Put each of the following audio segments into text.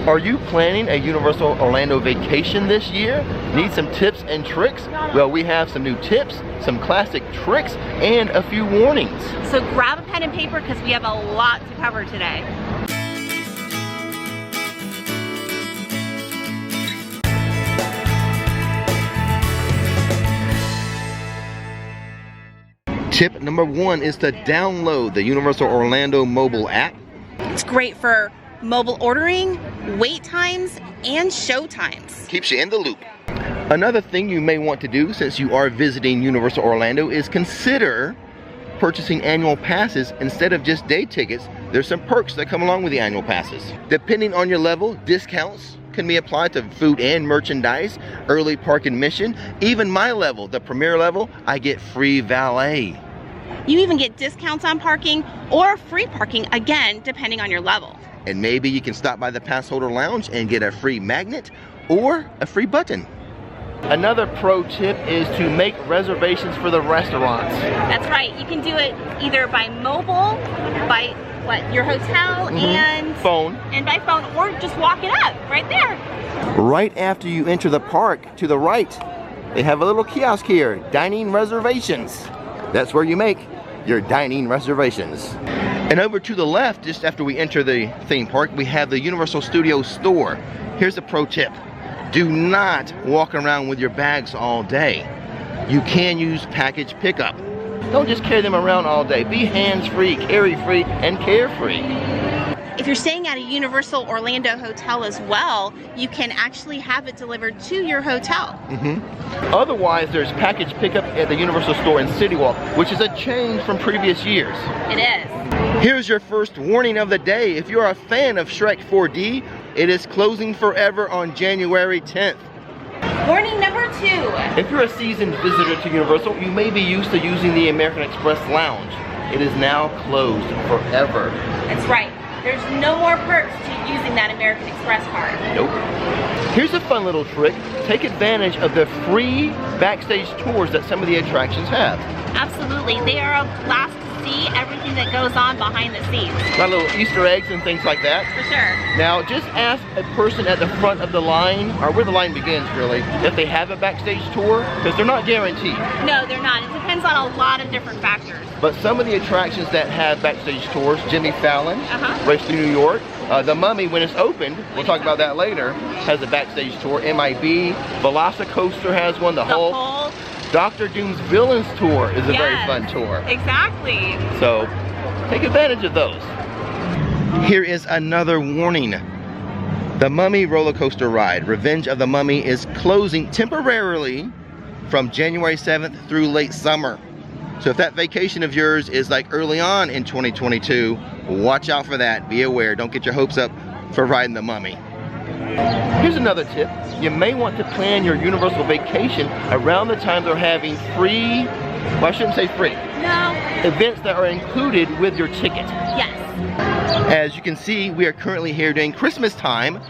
Are you planning a Universal Orlando vacation this year? Need some tips and tricks? Well, we have some new tips, some classic tricks, and a few warnings. So grab a pen and paper because we have a lot to cover today. Tip number 1 is to download the Universal Orlando mobile app. It's great for mobile ordering, wait times, and show times. Keeps you in the loop. Another thing you may want to do since you are visiting Universal Orlando is consider purchasing annual passes instead of just day tickets. There's some perks that come along with the annual passes. Depending on your level, discounts can be applied to food and merchandise, early park admission. Even my level, the premier level, I get free valet. You even get discounts on parking or free parking, again, depending on your level. And maybe you can stop by the pass holder lounge and get a free magnet or a free button. Another pro tip is to make reservations for the restaurants. That's right. You can do it either by mobile, by your hotel, and by phone, or just walk it up right there. Right after you enter the park, to the right, they have a little kiosk here, dining reservations. That's where you make your dining reservations. And over to the left, just after we enter the theme park, we have the Universal Studios store. Here's a pro tip. Do not walk around with your bags all day. You can use package pickup. Don't just carry them around all day. Be hands-free, carry-free, and carefree. If you're staying at a Universal Orlando hotel as well, you can actually have it delivered to your hotel. Otherwise, there's package pickup at the Universal store in City Walk, which is a change from previous years. It is. Here's your first warning of the day. If you're a fan of Shrek 4D, it is closing forever on January 10th. Warning number 2. If you're a seasoned visitor to Universal, you may be used to using the American Express Lounge. It is now closed forever. That's right. There's no more perks to using that American Express card. Nope. Here's a fun little trick. Take advantage of the free backstage tours that some of the attractions have. Absolutely. They are a blast to see everything that goes on behind the scenes. Got little Easter eggs and things like that. For sure. Now, just ask a person at the front of the line, or where the line begins really, if they have a backstage tour, because they're not guaranteed. No, they're not. It depends on a lot of different factors. But some of the attractions that have backstage tours, Jimmy Fallon, Race to New York, the Mummy, when it's opened, we'll talk about that later, has a backstage tour. MIB, Velocicoaster has one, the Hulk. Dr. Doom's Villains Tour is a very fun tour. Exactly. So, take advantage of those. Here is another warning. The Mummy roller coaster ride, Revenge of the Mummy, is closing temporarily from January 7th through late summer. So if that vacation of yours is like early on in 2022, watch out for that. Be aware. Don't get your hopes up for riding the Mummy. Here's another tip. You may want to plan your Universal vacation around the time they're having free, well, I shouldn't say free, events that are included with your ticket. Yes. As you can see, we are currently here during Christmas time,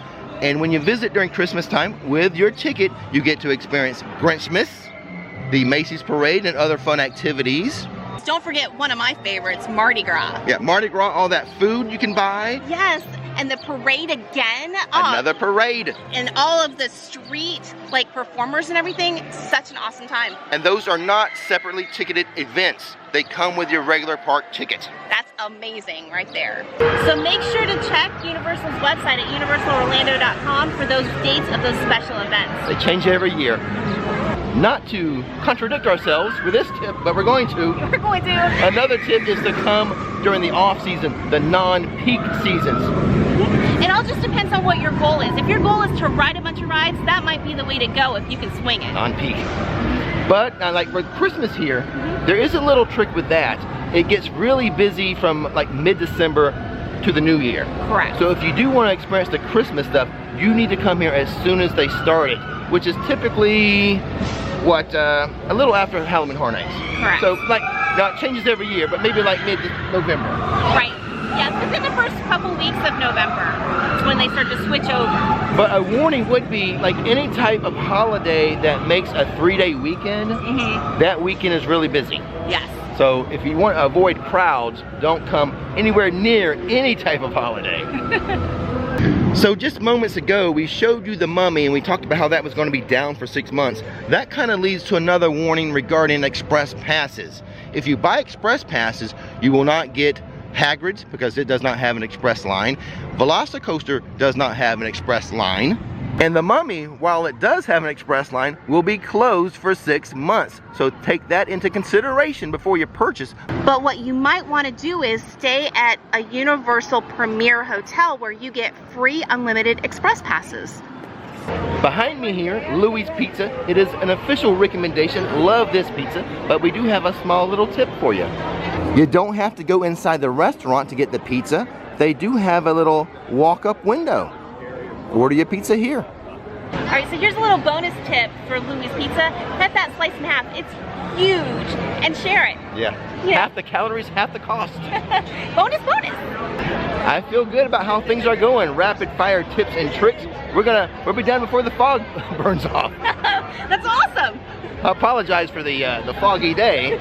and when you visit during Christmas time with your ticket, you get to experience Grinchmas, the Macy's Parade, and other fun activities. Don't forget one of my favorites, Mardi Gras. Yeah, Mardi Gras, all that food you can buy. Yes, and the parade again. Another parade. And all of the street, like, performers and everything. Such an awesome time. And those are not separately ticketed events. They come with your regular park ticket. That's amazing right there. So make sure to check Universal's website at universalorlando.com for those dates of those special events. They change every year. Not to contradict ourselves with this tip, but we're going to. We're going to. Another tip is to come during the off-season, the non-peak seasons. It all just depends on what your goal is. If your goal is to ride a bunch of rides, that might be the way to go if you can swing it. Non-peak. But like for Christmas here, there is a little trick with that. It gets really busy from like mid-December to the new year. Correct. So if you do want to experience the Christmas stuff, you need to come here as soon as they start it, which is typically a little after Halloween Horror Nights. Correct. So like, now it changes every year, but maybe like mid-November. Right. Yeah, within the first couple weeks of November is when they start to switch over. But a warning would be like any type of holiday that makes a 3-day weekend, that weekend is really busy. Yes. So if you want to avoid crowds, don't come anywhere near any type of holiday. So just moments ago, we showed you the Mummy and we talked about how that was going to be down for 6 months. That kind of leads to another warning regarding express passes. If you buy express passes, you will not get Hagrid's because it does not have an express line. Velocicoaster does not have an express line. And the Mummy, while it does have an express line, will be closed for 6 months. So take that into consideration before you purchase. But what you might want to do is stay at a Universal Premier Hotel where you get free unlimited express passes. Behind me here, Louie's Pizza. It is an official recommendation. Love this pizza, but we do have a small little tip for you. You don't have to go inside the restaurant to get the pizza. They do have a little walk-up window. Order your pizza here. All right, so here's a little bonus tip for Louie's Pizza. Cut that slice in half. It's huge, and share it. Yeah. Half the calories, half the cost. Bonus, bonus. I feel good about how things are going. Rapid fire tips and tricks. We'll be done before the fog burns off. That's awesome. I apologize for the foggy day,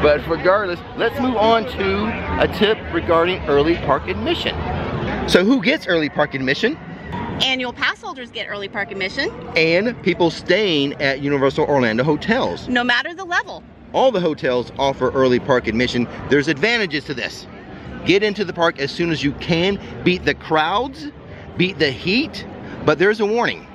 but regardless, let's move on to a tip regarding early park admission. So who gets early park admission? Annual pass holders get early park admission. And people staying at Universal Orlando hotels. No matter the level. All the hotels offer early park admission. There's advantages to this. Get into the park as soon as you can. Beat the crowds, beat the heat, but there's a warning.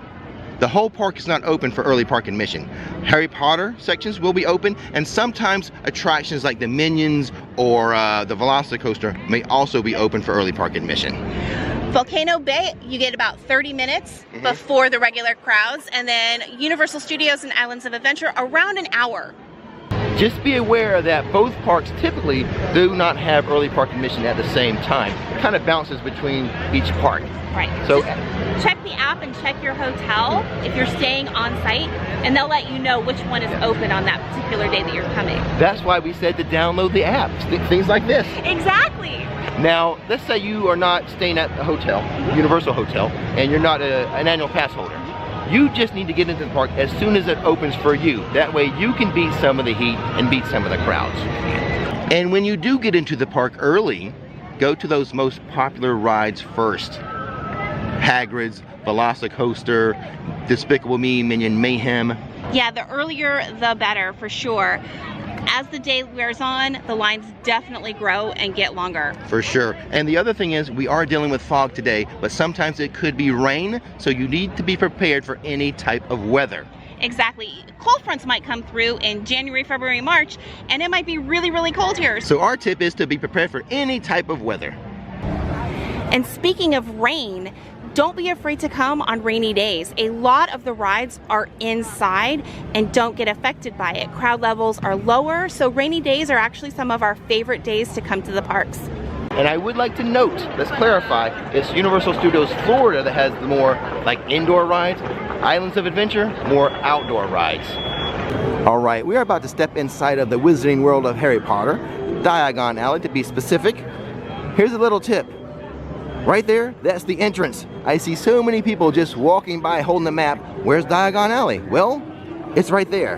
The whole park is not open for early park admission. Harry Potter sections will be open, and sometimes attractions like the Minions or the Velocicoaster may also be open for early park admission. Volcano Bay, you get about 30 minutes before the regular crowds, and then Universal Studios and Islands of Adventure around an hour. Just be aware that both parks typically do not have early park admission at the same time. It kind of bounces between each park. Right. So just check the app and check your hotel if you're staying on site, and they'll let you know which one is open on that particular day that you're coming. That's why we said to download the app, things like this. Exactly. Now, let's say you are not staying at a hotel, Universal Hotel, and you're not an annual pass holder. You just need to get into the park as soon as it opens for you. That way you can beat some of the heat and beat some of the crowds. And when you do get into the park early, go to those most popular rides first. Hagrid's, Velocicoaster, Despicable Me, Minion Mayhem. Yeah, the earlier the better for sure. As the day wears on, the lines definitely grow and get longer. For sure. And the other thing is, we are dealing with fog today, but sometimes it could be rain, so you need to be prepared for any type of weather. Exactly. Cold fronts might come through in January, February, March, and it might be really, really cold here. So our tip is to be prepared for any type of weather. And speaking of rain, don't be afraid to come on rainy days. A lot of the rides are inside and don't get affected by it. Crowd levels are lower, so rainy days are actually some of our favorite days to come to the parks. And I would like to note, let's clarify, it's Universal Studios Florida that has the more like indoor rides, Islands of Adventure, more outdoor rides. All right, we are about to step inside of the Wizarding World of Harry Potter, Diagon Alley to be specific. Here's a little tip. Right there, that's the entrance. I see so many people just walking by holding the map. Where's Diagon Alley? Well, it's right there.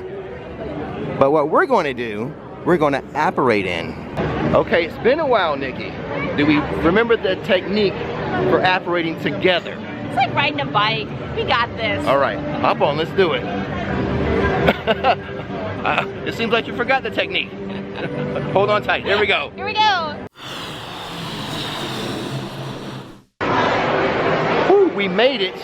But what we're going to do, we're going to apparate in. Okay, it's been a while, Nikki. Do we remember the technique for apparating together? It's like riding a bike. We got this. All right, hop on, let's do it. It seems like you forgot the technique. Hold on tight, here we go. Here we go. We made it.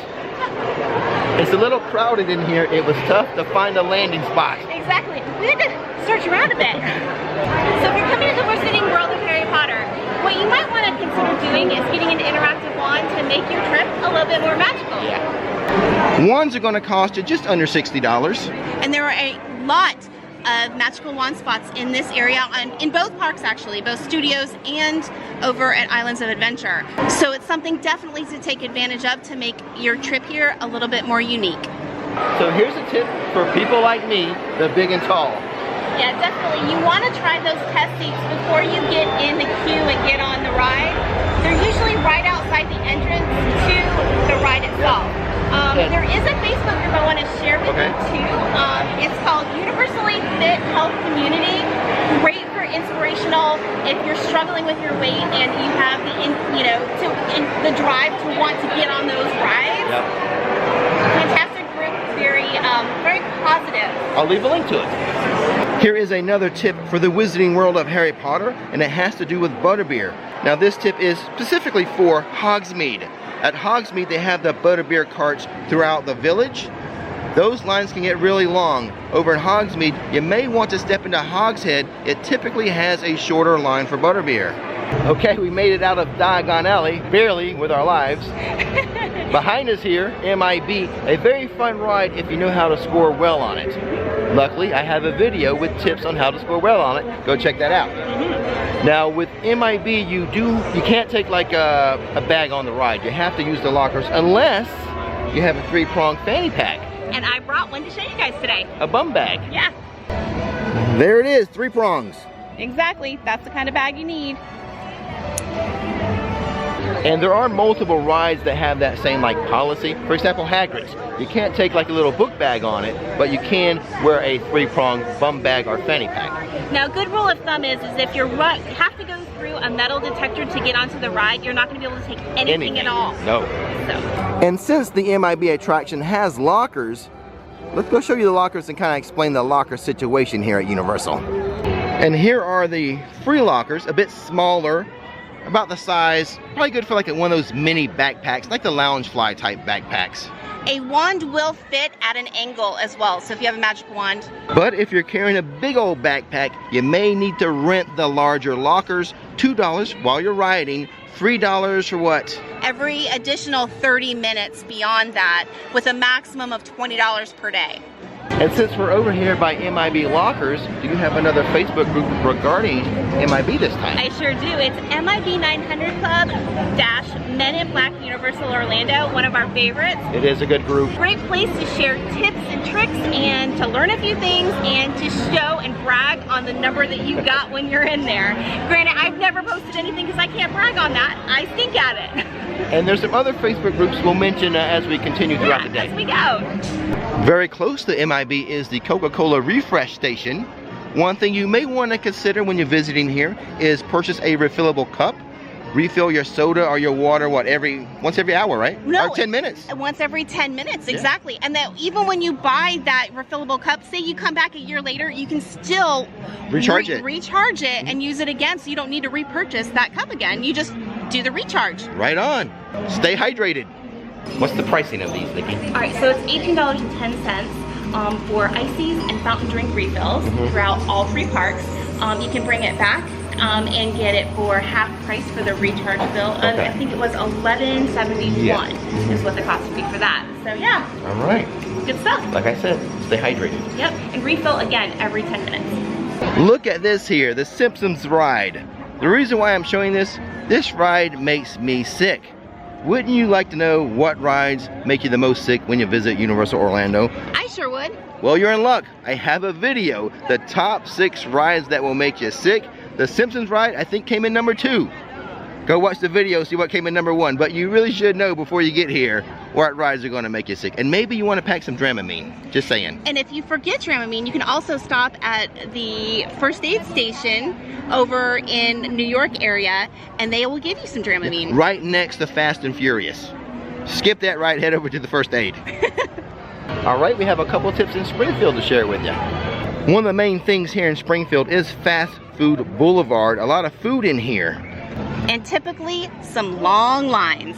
It's a little crowded in here. It was tough to find a landing spot. Exactly. We had to search around a bit. So if you're coming to the Wizarding World of Harry Potter, what you might want to consider doing is getting an interactive wand to make your trip a little bit more magical. Yeah. Wands are going to cost you just under $60. And there are a lot of magical wand spots in this area, and in both parks actually, both studios and over at Islands of Adventure. So it's something definitely to take advantage of to make your trip here a little bit more unique. So here's a tip for people like me, the big and tall. Yeah, definitely. You want to try those test seats before you get in the queue and get on the ride. They're usually right outside the entrance to the ride itself. There is a Facebook group I want to share with you too. It's called Universally Fit Health Community. Great for inspirational if you're struggling with your weight and you have the the drive to want to get on those I'll leave a link to it. Here is another tip for the Wizarding World of Harry Potter, and it has to do with butterbeer. Now this tip is specifically for Hogsmeade. At Hogsmeade they have the butterbeer carts throughout the village. Those lines can get really long. Over in Hogsmeade, you may want to step into Hogshead. It typically has a shorter line for butterbeer. Okay, we made it out of Diagon Alley, barely, with our lives. Behind us here, MIB, a very fun ride if you know how to score well on it. Luckily, I have a video with tips on how to score well on it. Go check that out. Now with MIB, you can't take like a bag on the ride. You have to use the lockers unless you have a 3-prong fanny pack. And I brought one to show you guys today. A bum bag. Yeah. There it is, 3 prongs. Exactly, that's the kind of bag you need. And there are multiple rides that have that same like policy. For example, Hagrid's. You can't take like a little book bag on it, but you can wear a 3-prong bum bag or fanny pack. Now, a good rule of thumb is if you have to go through a metal detector to get onto the ride, you're not going to be able to take anything at all. No. So. And since the MIB attraction has lockers, let's go show you the lockers and kind of explain the locker situation here at Universal. And here are the free lockers, a bit smaller, about the size, probably good for like one of those mini backpacks, like the Loungefly type backpacks. A wand will fit at an angle as well, so if you have a magic wand. But if you're carrying a big old backpack, you may need to rent the larger lockers, $2 while you're riding, $3 for what? Every additional 30 minutes beyond that, with a maximum of $20 per day. And since we're over here by MIB lockers, do you have another Facebook group regarding MIB this time? I sure do. It's MIB 900 Club - Men in Black Universal Orlando, one of our favorites. It is a good group. Great place to share tips and tricks and to learn a few things and to show and brag on the number that you got when you're in there. Granted, I've never posted anything because I can't brag on that. I stink at it. And there's some other Facebook groups we'll mention as we continue throughout the day. As we go. Very close to MIB is the Coca-Cola refresh station. One thing you may want to consider when you're visiting here is purchase a refillable cup. Refill your soda or your water, once every hour, right? No, or 10 minutes. Once every 10 minutes, exactly. And that even when you buy that refillable cup, say you come back a year later, you can still recharge it and use it again, so you don't need to repurchase that cup again. You just do the recharge. Right on. Stay hydrated. What's the pricing of these, Nikki? All right, so it's $18.10 for ices and fountain drink refills throughout all 3 parks. You can bring it back and get it for half price for the recharge bill. Okay. I think it was $11.71 is what the cost would be for that. So yeah. All right. Good stuff. Like I said, stay hydrated. Yep, and refill again every 10 minutes. Look at this here, the Simpsons ride. The reason why I'm showing this ride makes me sick. Wouldn't you like to know what rides make you the most sick when you visit Universal Orlando? I sure would. Well, you're in luck. I have a video, the top 6 rides that will make you sick. The Simpsons ride, I think, came in number 2. Go watch the video, see what came in number 1. But you really should know before you get here what rides are going to make you sick. And maybe you want to pack some Dramamine. Just saying. And if you forget Dramamine, you can also stop at the first aid station over in New York area, and they will give you some Dramamine. Right next to Fast and Furious. Skip that ride, head over to the first aid. All right, we have a couple tips in Springfield to share with you. One of the main things here in Springfield is Fast Food Boulevard. A lot of food in here. And typically some long lines.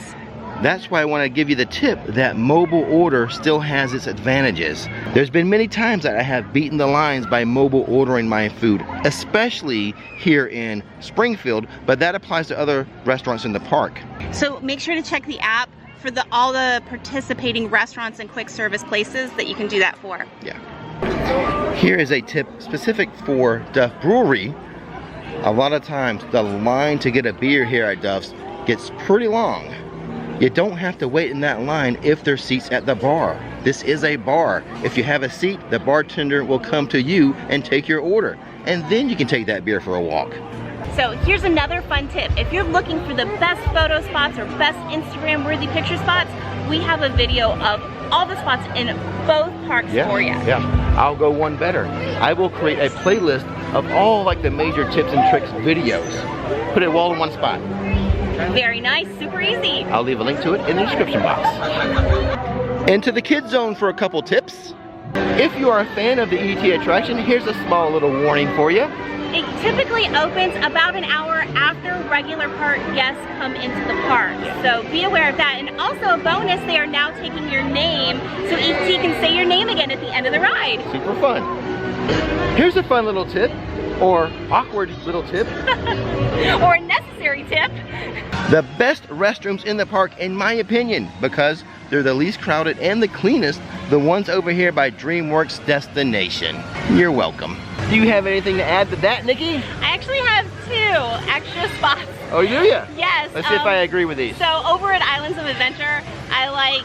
That's why I want to give you the tip that mobile order still has its advantages. There's been many times that I have beaten the lines by mobile ordering my food, especially here in Springfield, but that applies to other restaurants in the park. So make sure to check the app for all the participating restaurants and quick service places that you can do that for. Yeah. Here is a tip specific for Duff Brewery. A lot of times the line to get a beer here at Duff's gets pretty long. You don't have to wait in that line if there's seats at the bar. This is a bar. If you have a seat, the bartender will come to you and take your order. And then you can take that beer for a walk. So here's another fun tip. If you're looking for the best photo spots or best Instagram-worthy picture spots, we have a video of all the spots in both parks for you. Yeah, I'll go one better. I will create a playlist of all like the major tips and tricks videos. Put it all in one spot. Very nice, super easy. I'll leave a link to it in the description box. Into the kids zone for a couple tips. If you are a fan of the ET attraction, here's a small little warning for you. It typically opens about an hour after regular park guests come into the park. So be aware of that. And also a bonus, they are now taking your name so ET can say your name again at the end of the ride. Super fun. Here's a fun little tip, or awkward little tip. Or a necessary tip. The best restrooms in the park, in my opinion, because they're the least crowded and the cleanest, the ones over here by DreamWorks Destination. You're welcome. Do you have anything to add to that, Nikki? I actually have 2 extra spots. Oh, do you? Yes. Let's see if I agree with these. So over at Islands of Adventure, I like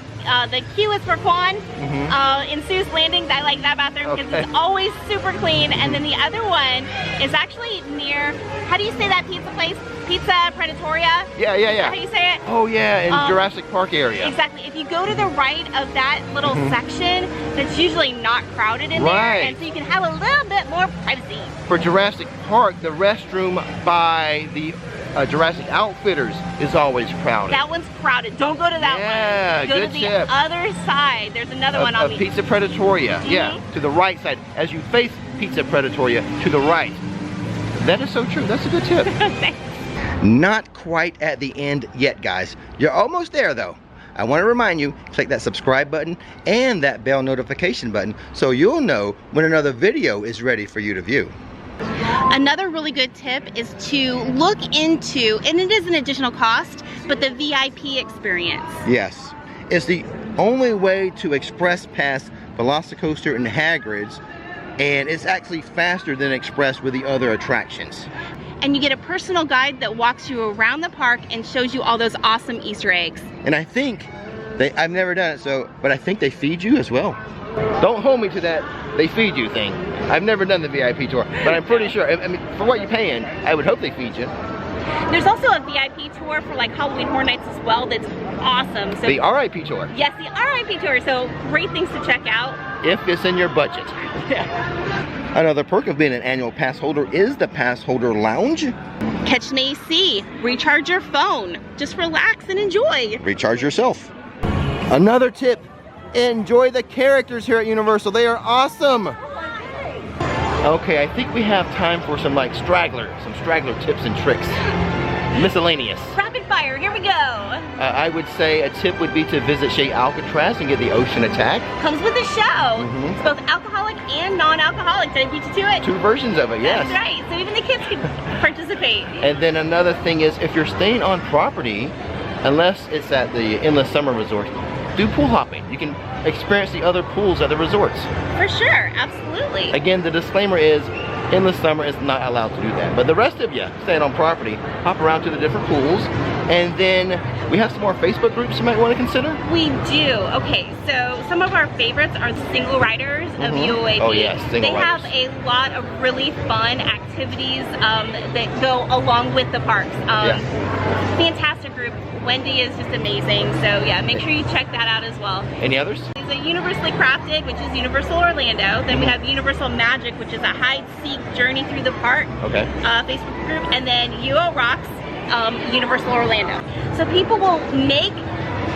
the queue is for Quan. In Sue's Landing, I like that bathroom because it's always super clean. And then the other one is actually near, how do you say that pizza place? Pizza Predatoria? Yeah. Is that how you say it? Oh yeah, in Jurassic Park area. Exactly. If you go to the right of that little section, that's usually not crowded in there. And so you can have a little bit more privacy. For Jurassic Park, the restroom by the Jurassic Outfitters is always crowded. That one's crowded. Don't go to that one. Go to the other side. There's another one on the Pizza Predatoria. Yeah, to the right side. As you face Pizza Predatoria, to the right. That is so true. That's a good tip. Thanks. Not quite at the end yet, guys. You're almost there, though. I want to remind you, click that subscribe button and that bell notification button so you'll know when another video is ready for you to view. Another really good tip is to look into, and it is an additional cost, but the VIP experience. Yes, it's the only way to express pass Velocicoaster and Hagrid's, and it's actually faster than express with the other attractions. And you get a personal guide that walks you around the park and shows you all those awesome Easter eggs. And I think, I've never done it, but I think they feed you as well. Don't hold me to that they feed you thing. I've never done the VIP tour, but I'm pretty sure, I mean, for what you're paying, I would hope they feed you. There's also a VIP tour for like Halloween Horror Nights as well that's awesome. So, the RIP tour? Yes, the RIP tour, so great things to check out. If it's in your budget. Another perk of being an annual pass holder is the Pass Holder Lounge. Catch an AC, recharge your phone, just relax and enjoy. Recharge yourself. Another tip, enjoy the characters here at Universal. They are awesome. Okay, I think we have time for some straggler tips and tricks. Miscellaneous. Rapid fire, here we go. I would say a tip would be to visit Chez Alcatraz and get the Ocean Attack. Comes with the show. It's both alcoholic and non-alcoholic. Did I beat you to it? 2 versions of it, yes. That's right, so even the kids can participate. And then another thing is, if you're staying on property, unless it's at the Endless Summer Resort, do pool hopping. You can experience the other pools at the resorts. For sure, absolutely. Again, the disclaimer is, Endless Summer is not allowed to do that. But the rest of you, staying on property, hop around to the different pools. And then we have some more Facebook groups you might want to consider. We do. Okay, so some of our favorites are the single riders of UOAP. Oh yes, single riders. They have a lot of really fun activities that go along with the parks. Fantastic group. Wendy is just amazing. So yeah, make sure you check that out as well. Any others? There's a Universally Crafted, which is Universal Orlando. Then we have Universal Magic, which is a hide-seek journey through the park. Okay. Facebook group. And then UO Rocks, Universal Orlando. So people will make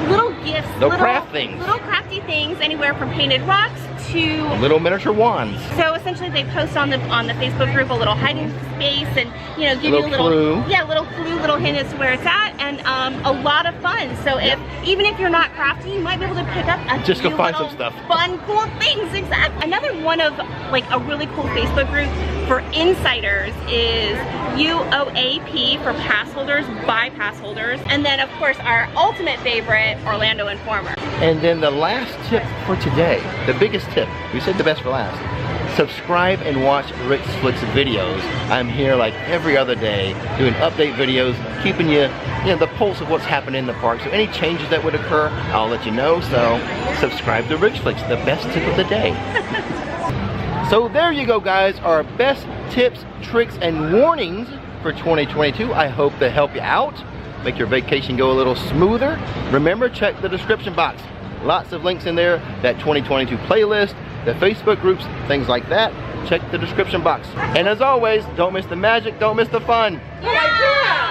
little gifts, little crafty things, anywhere from painted rocks to little miniature wands. So essentially, they post on the Facebook group a little hiding space, and give you a little clue, little hint as to where it's at, and a lot of fun. So even if you're not crafty, you might be able to pick up just go find some stuff. Fun, cool things. Exactly. Another one of a really cool Facebook group for insiders is UOAP for pass holders by pass holders, and then of course our ultimate favorite, Orlando Informer. And then the last tip for today, the biggest tip, we said the best for last. Subscribe and watch Rix Flix videos. I'm here like every other day doing update videos, keeping you the pulse of what's happening in the park. So any changes that would occur, I'll let you know. So subscribe to Rix Flix, the best tip of the day. So there you go, guys, our best tips, tricks, and warnings for 2022. I hope they help you out, make your vacation go a little smoother. Remember, check the description box. Lots of links in there, that 2022 playlist, the Facebook groups, things like that. Check the description box. And as always, don't miss the magic, don't miss the fun. Yeah!